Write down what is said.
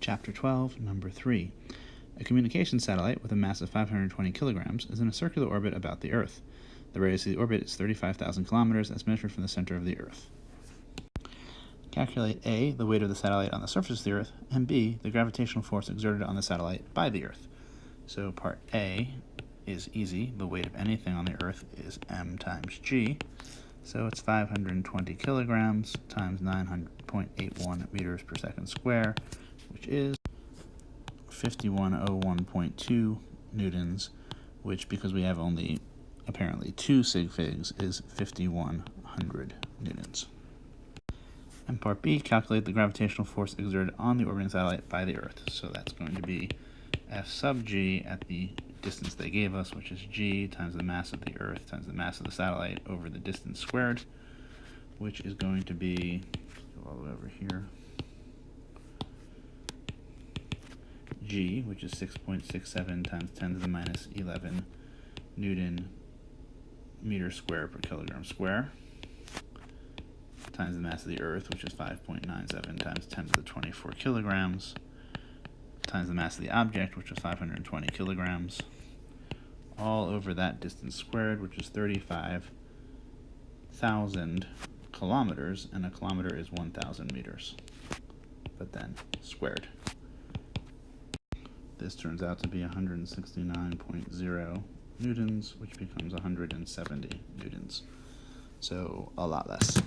Chapter 12, Number 3. A communication satellite with a mass of 520 kilograms is in a circular orbit about the Earth. The radius of the orbit is 35,000 kilometers as measured from the center of the Earth. Calculate A, the weight of the satellite on the surface of the Earth, and B, the gravitational force exerted on the satellite by the Earth. So part A is easy. The weight of anything on the Earth is m times g. So it's 520 kilograms times 900.81 meters per second square, which is 5101.2 newtons, which, because we have only apparently 2 sig figs, is 5100 newtons. And part B, calculate the gravitational force exerted on the orbiting satellite by the Earth. So that's going to be F sub g at the distance they gave us, which is g times the mass of the Earth times the mass of the satellite over the distance squared, which is going to be, go all the way over here, g, which is 6.67 times 10 to the minus 11 Newton meter square per kilogram square, times the mass of the Earth, which is 5.97 times 10 to the 24 kilograms, times the mass of the object, which is 520 kilograms, all over that distance squared, which is 35,000 kilometers, and a kilometer is 1,000 meters, but then squared. This turns out to be 169.0 newtons, which becomes 170 newtons, so a lot less.